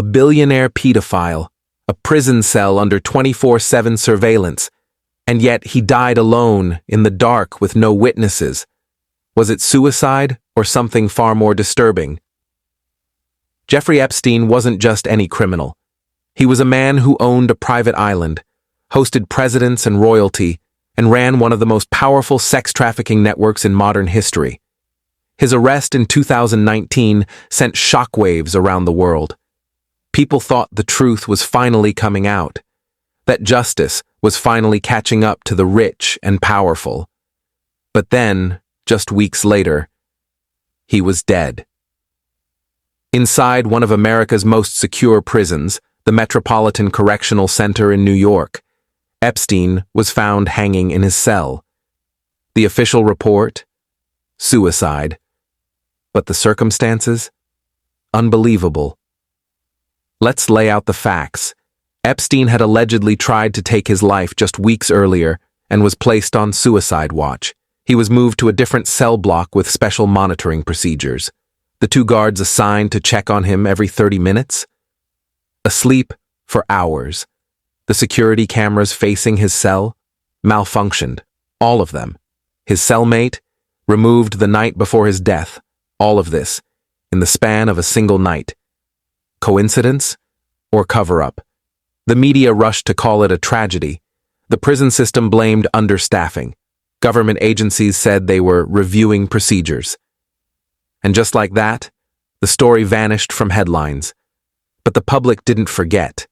a billionaire pedophile, a prison cell under 24/7 surveillance, and yet he died alone, in the dark, with no witnesses. Was it suicide or something far more disturbing? Jeffrey Epstein wasn't just any criminal. He was a man who owned a private island, hosted presidents and royalty, and ran one of the most powerful sex trafficking networks in modern history. His arrest in 2019 sent shockwaves around the world. People thought the truth was finally coming out, that justice was finally catching up to the rich and powerful. But then, just weeks later, he was dead. Inside one of America's most secure prisons, the Metropolitan Correctional Center in New York, Epstein was found hanging in his cell. The official report? Suicide. But the circumstances? Unbelievable. Let's lay out the facts. Epstein had allegedly tried to take his life just weeks earlier and was placed on suicide watch. He was moved to a different cell block with special monitoring procedures. The 2 guards assigned to check on him every 30 minutes? Asleep for hours. The security cameras facing his cell malfunctioned, all of them. His cellmate removed the night before his death, all of this, in the span of a single night. Coincidence or cover-up? The media rushed to call it a tragedy. The prison system blamed understaffing. Government agencies said they were reviewing procedures. And just like that, the story vanished from headlines. But the public didn't forget.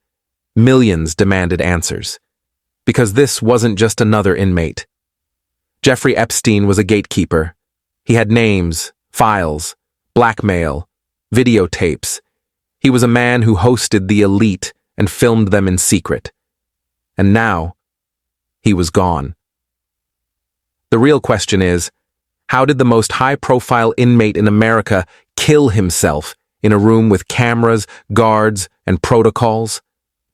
Millions demanded answers. Because this wasn't just another inmate. Jeffrey Epstein was a gatekeeper. He had names, files, blackmail, videotapes. He was a man who hosted the elite and filmed them in secret. And now, he was gone. The real question is, how did the most high-profile inmate in America kill himself in a room with cameras, guards, and protocols?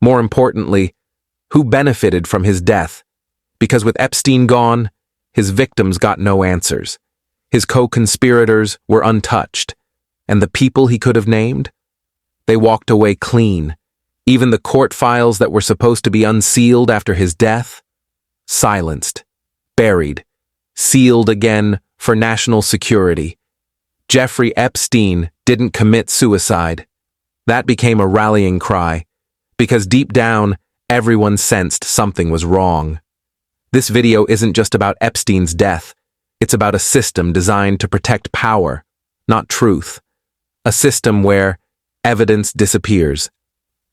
More importantly, who benefited from his death? Because with Epstein gone, his victims got no answers. His co-conspirators were untouched. And the people he could have named? They walked away clean. Even the court files that were supposed to be unsealed after his death? Silenced, buried, sealed again for national security. Jeffrey Epstein didn't commit suicide. That became a rallying cry, because deep down, everyone sensed something was wrong. This video isn't just about Epstein's death. It's about a system designed to protect power, not truth. A system where evidence disappears.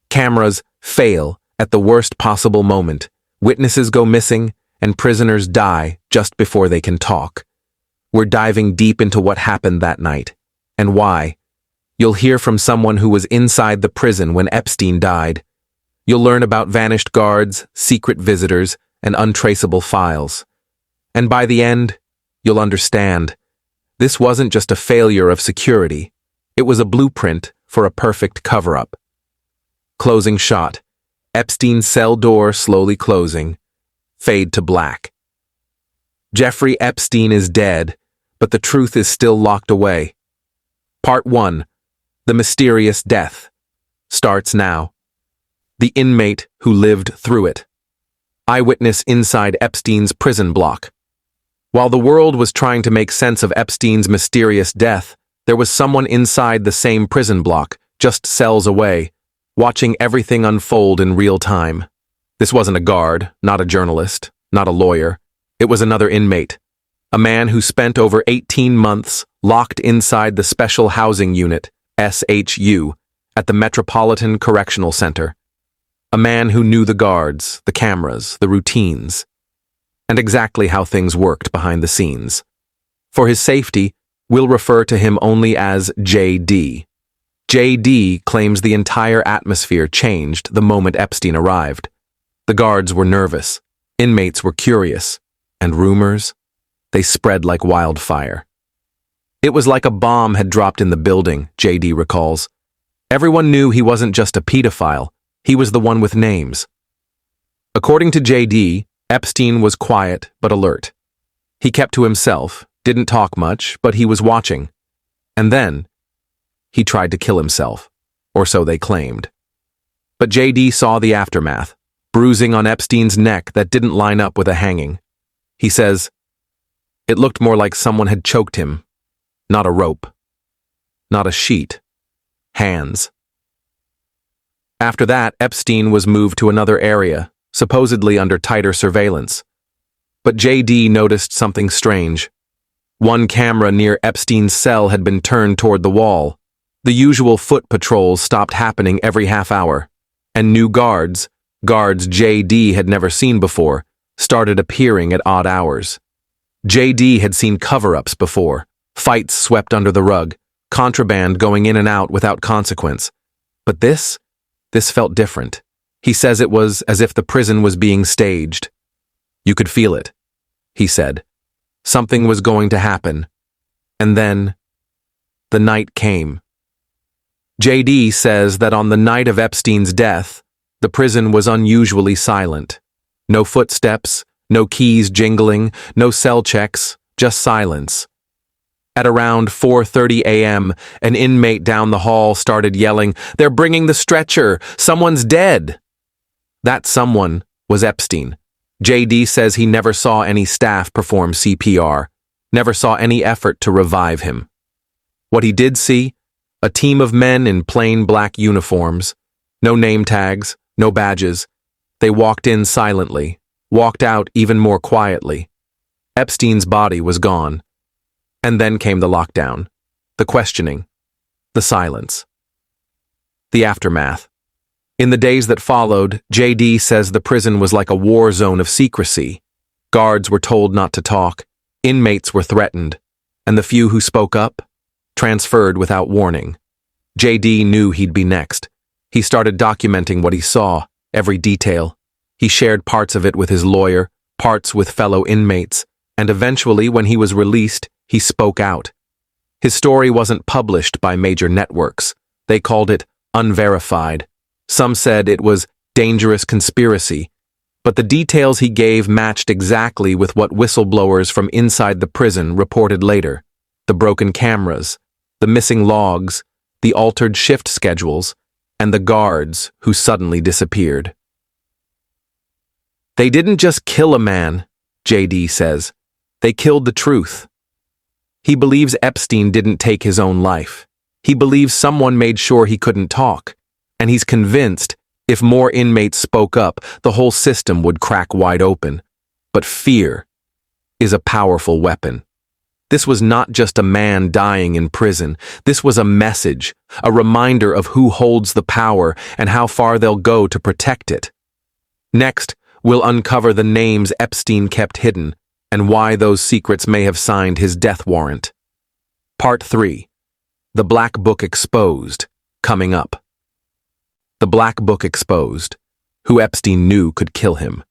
Cameras fail at the worst possible moment. Witnesses go missing, and prisoners die just before they can talk. We're diving deep into what happened that night, and why. You'll hear from someone who was inside the prison when Epstein died. You'll learn about vanished guards, secret visitors, and untraceable files. And by the end, you'll understand. This wasn't just a failure of security. It was a blueprint for a perfect cover-up. Closing shot. Epstein's cell door slowly closing. Fade to black. Jeffrey Epstein is dead, but the truth is still locked away. Part 1. The mysterious death. Starts now. The inmate who lived through it. Eyewitness inside Epstein's prison block. While the world was trying to make sense of Epstein's mysterious death, there was someone inside the same prison block, just cells away, watching everything unfold in real time. This wasn't a guard, not a journalist, not a lawyer. It was another inmate. A man who spent over 18 months locked inside the Special Housing Unit, SHU, at the Metropolitan Correctional Center. A man who knew the guards, the cameras, the routines, and exactly how things worked behind the scenes. For his safety, we'll refer to him only as JD. JD claims the entire atmosphere changed the moment Epstein arrived. The guards were nervous, inmates were curious, and rumors, they spread like wildfire. It was like a bomb had dropped in the building, JD recalls. Everyone knew he wasn't just a pedophile, he was the one with names. According to JD, Epstein was quiet but alert. He kept to himself, didn't talk much, but he was watching. And then, he tried to kill himself. or so they claimed. But JD saw the aftermath, bruising on Epstein's neck that didn't line up with a hanging. He says, "It looked more like someone had choked him. Not a rope. Not a sheet. Hands." After that, Epstein was moved to another area, supposedly under tighter surveillance. But JD noticed something strange. One camera near Epstein's cell had been turned toward the wall. The usual foot patrols stopped happening every half hour, and new guards JD had never seen before, started appearing at odd hours. JD had seen cover-ups before, fights swept under the rug, contraband going in and out without consequence. But this felt different. He says it was as if the prison was being staged. "You could feel it," he said. Something was going to happen. And then, the night came. JD says that on the night of Epstein's death, the prison was unusually silent. No footsteps, no keys jingling, no cell checks, just silence. At around 4:30 a.m., an inmate down the hall started yelling, "They're bringing the stretcher! Someone's dead!" That someone was Epstein. JD says he never saw any staff perform CPR, never saw any effort to revive him. What he did see? A team of men in plain black uniforms. No name tags, no badges. They walked in silently, walked out even more quietly. Epstein's body was gone. And then came the lockdown, the questioning, the silence. The aftermath. In the days that followed, JD says the prison was like a war zone of secrecy. Guards were told not to talk, inmates were threatened, and the few who spoke up, transferred without warning. JD knew he'd be next. He started documenting what he saw, every detail. He shared parts of it with his lawyer, parts with fellow inmates, and eventually, when he was released, he spoke out. His story wasn't published by major networks. They called it unverified. Some said it was dangerous conspiracy, but the details he gave matched exactly with what whistleblowers from inside the prison reported later. The broken cameras, the missing logs, the altered shift schedules, and the guards who suddenly disappeared. They didn't just kill a man, JD says. They killed the truth. He believes Epstein didn't take his own life. He believes someone made sure he couldn't talk. And he's convinced if more inmates spoke up, the whole system would crack wide open. But fear is a powerful weapon. This was not just a man dying in prison. This was a message, a reminder of who holds the power and how far they'll go to protect it. Next, we'll uncover the names Epstein kept hidden and why those secrets may have signed his death warrant. Part 3. The Black Book Exposed, coming up. The Black Book Exposed, who Epstein knew could kill him.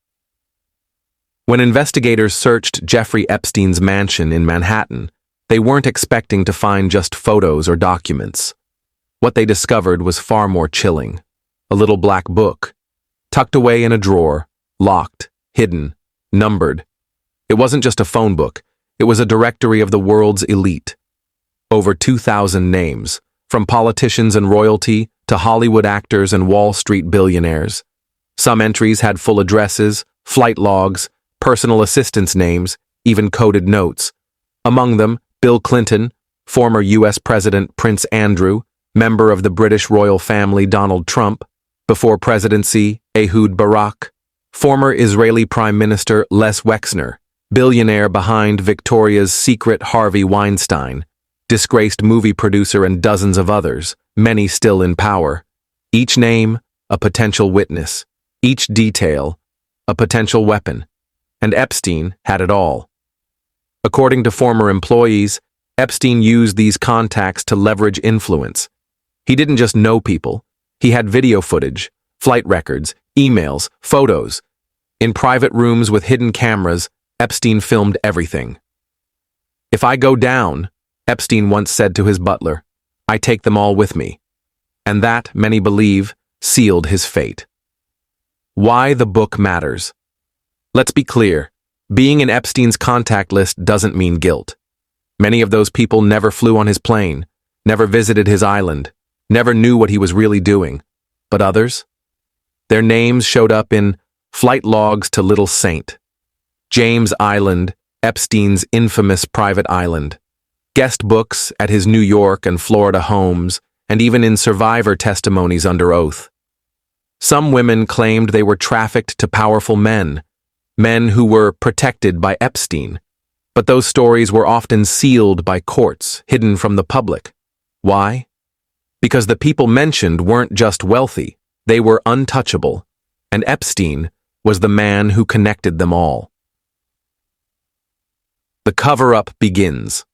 When investigators searched Jeffrey Epstein's mansion in Manhattan, they weren't expecting to find just photos or documents. What they discovered was far more chilling. A little black book, tucked away in a drawer, locked, hidden, numbered. It wasn't just a phone book, it was a directory of the world's elite. Over 2,000 names, from politicians and royalty to Hollywood actors and Wall Street billionaires. Some entries had full addresses, flight logs, personal assistants' names, even coded notes. Among them, Bill Clinton, former U.S. President Prince Andrew, member of the British royal family Donald Trump, before presidency Ehud Barak, former Israeli Prime Minister Les Wexner, billionaire behind Victoria's Secret Harvey Weinstein, disgraced movie producer and dozens of others, many still in power. Each name, a potential witness. Each detail, a potential weapon. And Epstein had it all. According to former employees, Epstein used these contacts to leverage influence. He didn't just know people. He had video footage, flight records, emails, photos. In private rooms with hidden cameras, Epstein filmed everything. "If I go down," Epstein once said to his butler, "I take them all with me." And that, many believe, sealed his fate. Why the book matters. Let's be clear, being in Epstein's contact list doesn't mean guilt. Many of those people never flew on his plane, never visited his island, never knew what he was really doing. But others? Their names showed up in flight logs to Little Saint, James Island, Epstein's infamous private island, guest books at his New York and Florida homes, and even in survivor testimonies under oath. Some women claimed they were trafficked to powerful men who were protected by Epstein. But those stories were often sealed by courts, hidden from the public. Why? Because the people mentioned weren't just wealthy, they were untouchable, and Epstein was the man who connected them all. The cover-up begins.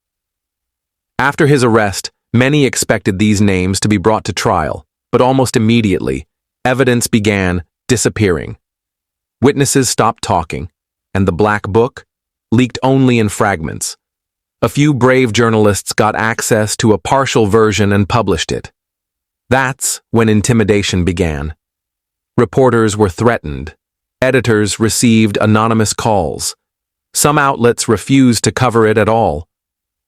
After his arrest, many expected these names to be brought to trial, but almost immediately, evidence began disappearing. Witnesses stopped talking, and the Black Book leaked only in fragments. A few brave journalists got access to a partial version and published it. That's when intimidation began. Reporters were threatened. Editors received anonymous calls. Some outlets refused to cover it at all.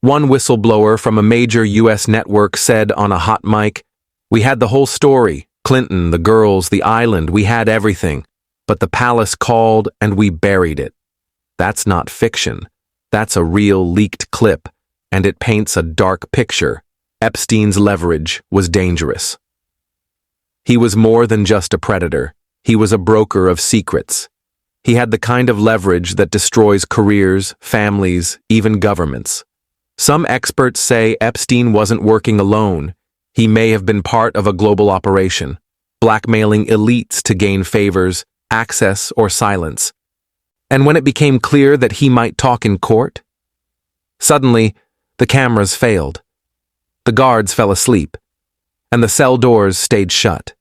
One whistleblower from a major U.S. network said on a hot mic, "We had the whole story, Clinton, the girls, the island, we had everything. But the palace called and we buried it." That's not fiction. That's a real leaked clip, and it paints a dark picture. Epstein's leverage was dangerous. He was more than just a predator. He was a broker of secrets. He had the kind of leverage that destroys careers, families, even governments. Some experts say Epstein wasn't working alone. He may have been part of a global operation, blackmailing elites to gain favors, access, or silence. And when it became clear that he might talk in court, suddenly, the cameras failed. The guards fell asleep, and the cell doors stayed shut.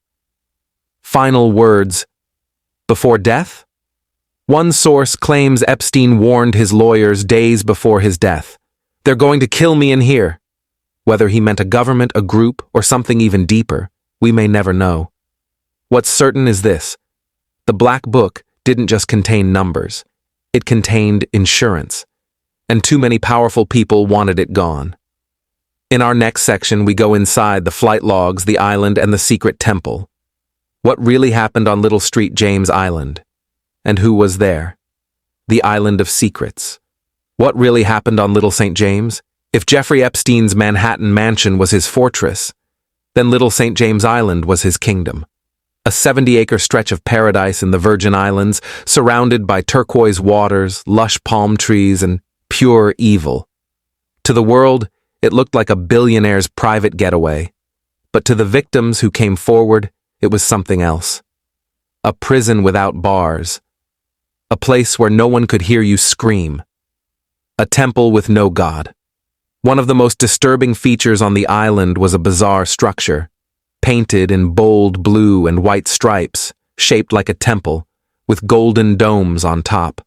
Final words before death? One source claims Epstein warned his lawyers days before his death. "They're going to kill me in here." Whether he meant a government, a group, or something even deeper, we may never know. What's certain is this: the Black Book didn't just contain numbers. It contained insurance, and too many powerful people wanted it gone. In our next section, we go inside the flight logs, the island, and the secret temple. What really happened on Little Street James Island? And who was there? The Island of Secrets. What really happened on Little St. James? If Jeffrey Epstein's Manhattan mansion was his fortress, then Little St. James Island was his kingdom. A 70-acre stretch of paradise in the Virgin Islands, surrounded by turquoise waters, lush palm trees, and pure evil. To the world, it looked like a billionaire's private getaway. But to the victims who came forward, it was something else. A prison without bars. A place where no one could hear you scream. A temple with no god. One of the most disturbing features on the island was a bizarre structure, painted in bold blue and white stripes, shaped like a temple, with golden domes on top.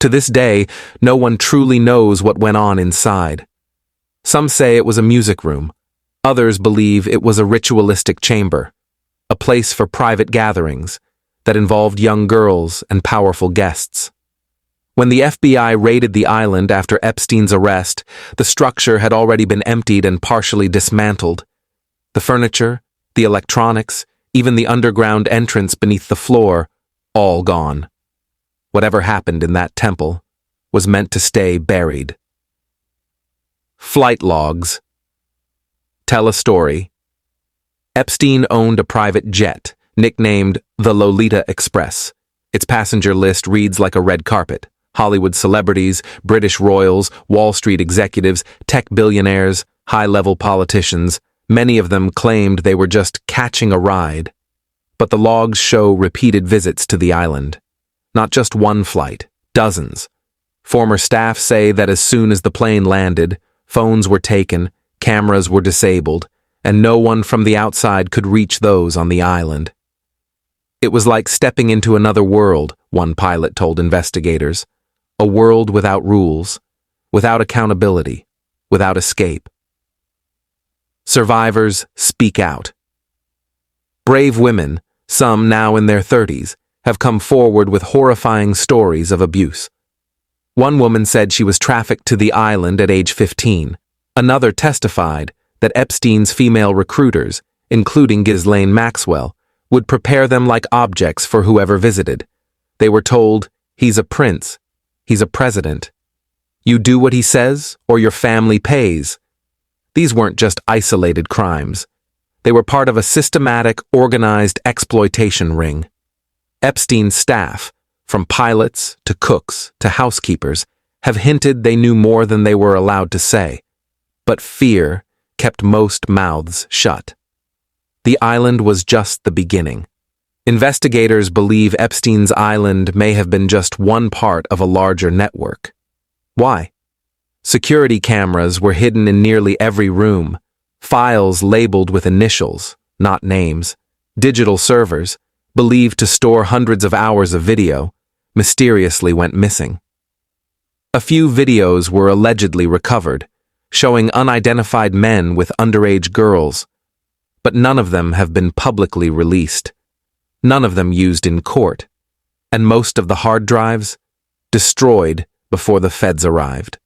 To this day, no one truly knows what went on inside. Some say it was a music room. Others believe it was a ritualistic chamber, a place for private gatherings that involved young girls and powerful guests. When the FBI raided the island after Epstein's arrest, the structure had already been emptied and partially dismantled. The furniture, the electronics, even the underground entrance beneath the floor, all gone. Whatever happened in that temple was meant to stay buried. Flight logs tell a story. Epstein owned a private jet, nicknamed the Lolita Express. Its passenger list reads like a red carpet. Hollywood celebrities, British royals, Wall Street executives, tech billionaires, high-level politicians. Many of them claimed they were just catching a ride. But the logs show repeated visits to the island. Not just one flight, dozens. Former staff say that as soon as the plane landed, phones were taken, cameras were disabled, and no one from the outside could reach those on the island. It was like stepping into another world, one pilot told investigators. A world without rules, without accountability, without escape. Survivors speak out. Brave women, some now in their 30s, have come forward with horrifying stories of abuse. One woman said she was trafficked to the island at age 15. Another testified that Epstein's female recruiters including Ghislaine Maxwell, would prepare them like objects for whoever visited. They were told, "He's a prince. He's a president. You do what he says, or your family pays." These weren't just isolated crimes. They were part of a systematic, organized exploitation ring. Epstein's staff, from pilots to cooks to housekeepers, have hinted they knew more than they were allowed to say. But fear kept most mouths shut. The island was just the beginning. Investigators believe Epstein's island may have been just one part of a larger network. Why? Security cameras were hidden in nearly every room, files labeled with initials, not names, digital servers, believed to store hundreds of hours of video, mysteriously went missing. A few videos were allegedly recovered, showing unidentified men with underage girls, but none of them have been publicly released. None of them used in court, and most of the hard drives destroyed before the feds arrived.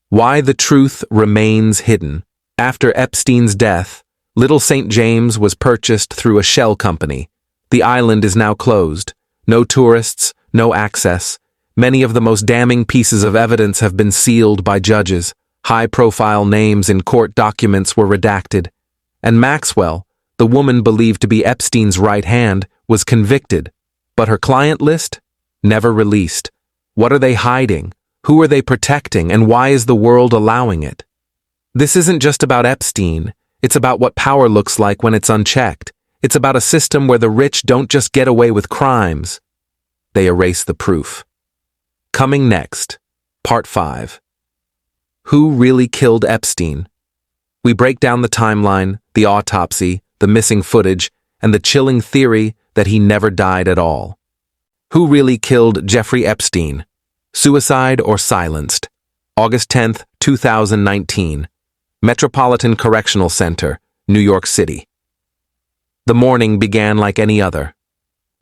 Why the truth remains hidden. After Epstein's death, Little St. James was purchased through a shell company. The island is now closed. No tourists, no access. Many of the most damning pieces of evidence have been sealed by judges. High-profile names in court documents were redacted. And Maxwell, the woman believed to be Epstein's right hand, was convicted. But her client list? Never released. What are they hiding? Who are they protecting? And why is the world allowing it? This isn't just about Epstein. It's about what power looks like when it's unchecked. It's about a system where the rich don't just get away with crimes. They erase the proof. Coming next, Part 5. Who really killed Epstein? We break down the timeline, the autopsy, the missing footage, and the chilling theory that he never died at all. Who really killed Jeffrey Epstein? Suicide or silenced? August 10th, 2019. Metropolitan Correctional Center, New York City. The morning began like any other.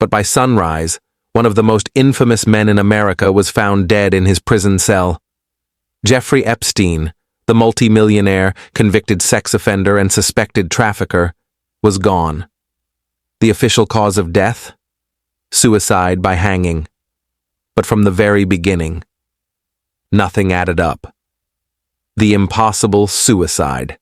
But by sunrise, one of the most infamous men in America was found dead in his prison cell. Jeffrey Epstein, the multimillionaire, convicted sex offender and suspected trafficker, was gone. The official cause of death? Suicide by hanging. But from the very beginning, nothing added up. The impossible suicide.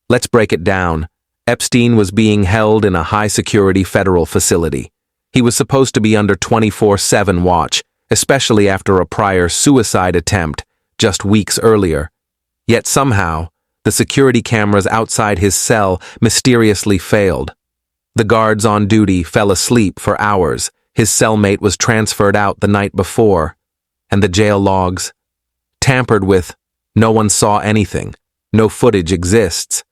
Let's break it down. Epstein was being held in a high-security federal facility. He was supposed to be under 24/7 watch, especially after a prior suicide attempt just weeks earlier. Yet somehow, the security cameras outside his cell mysteriously failed. The guards on duty fell asleep for hours. His cellmate was transferred out the night before. And the jail logs? Tampered with. No one saw anything. No footage exists.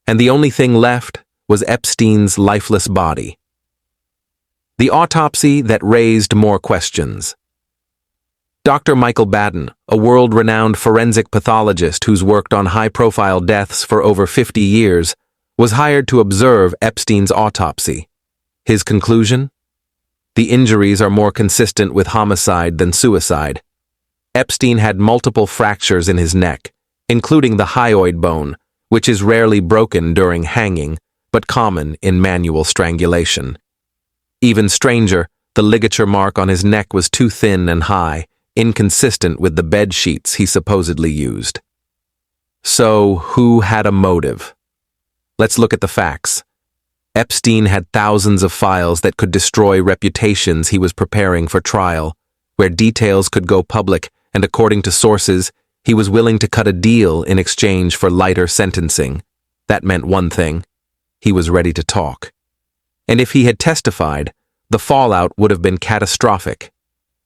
And the only thing left was Epstein's lifeless body. The autopsy that raised more questions. Dr. Michael Baden, a world-renowned forensic pathologist who's worked on high-profile deaths for over 50 years, was hired to observe Epstein's autopsy. His conclusion? The injuries are more consistent with homicide than suicide. Epstein had multiple fractures in his neck, including the hyoid bone, which is rarely broken during hanging, but common in manual strangulation. Even stranger, the ligature mark on his neck was too thin and high, inconsistent with the bed sheets he supposedly used. So, who had a motive? Let's look at the facts. Epstein had thousands of files that could destroy reputations he was preparing for trial, where details could go public, and according to sources, he was willing to cut a deal in exchange for lighter sentencing. That meant one thing: he was ready to talk. And if he had testified, the fallout would have been catastrophic.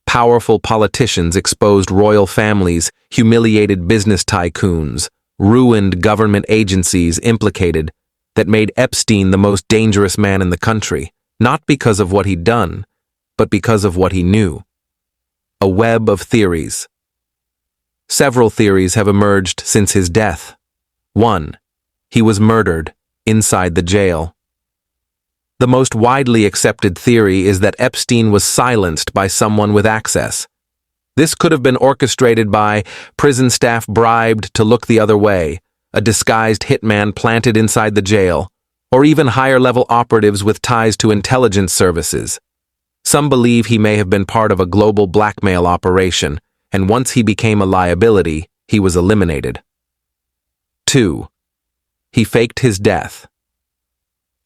Powerful politicians exposed royal families, humiliated business tycoons, ruined government agencies implicated, that made Epstein the most dangerous man in the country, not because of what he'd done, but because of what he knew. A web of theories. Several theories have emerged since his death. 1. He was murdered inside the jail. The most widely accepted theory is that Epstein was silenced by someone with access. This could have been orchestrated by prison staff bribed to look the other way, a disguised hitman planted inside the jail, or even higher-level operatives with ties to intelligence services. Some believe he may have been part of a global blackmail operation, and once he became a liability, he was eliminated. 2. He faked his death.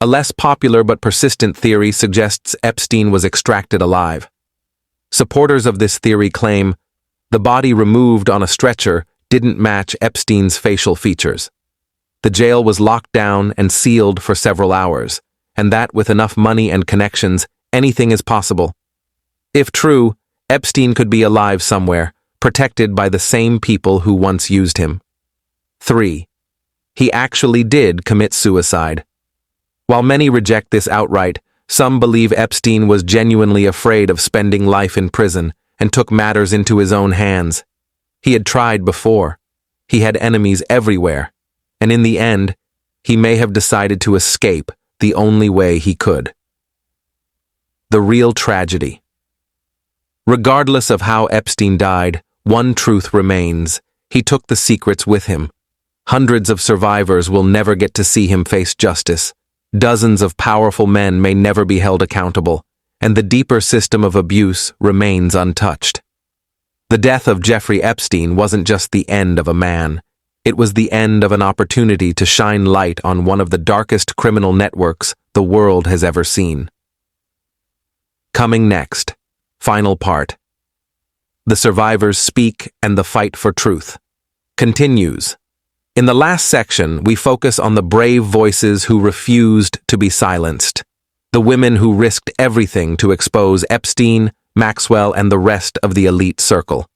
A less popular but persistent theory suggests Epstein was extracted alive. Supporters of this theory claim the body removed on a stretcher didn't match Epstein's facial features. The jail was locked down and sealed for several hours, and that with enough money and connections, anything is possible. If true, Epstein could be alive somewhere, protected by the same people who once used him. 3. He actually did commit suicide. While many reject this outright, some believe Epstein was genuinely afraid of spending life in prison and took matters into his own hands. He had tried before. He had enemies everywhere, and in the end, he may have decided to escape the only way he could. The real tragedy. Regardless of how Epstein died, one truth remains: he took the secrets with him. Hundreds of survivors will never get to see him face justice. Dozens of powerful men may never be held accountable, and the deeper system of abuse remains untouched. The death of Jeffrey Epstein wasn't just the end of a man. It was the end of an opportunity to shine light on one of the darkest criminal networks the world has ever seen. Coming next, final part. The survivors speak and the fight for truth continues. In the last section, we focus on the brave voices who refused to be silenced. The women who risked everything to expose Epstein, Maxwell, and the rest of the elite circle.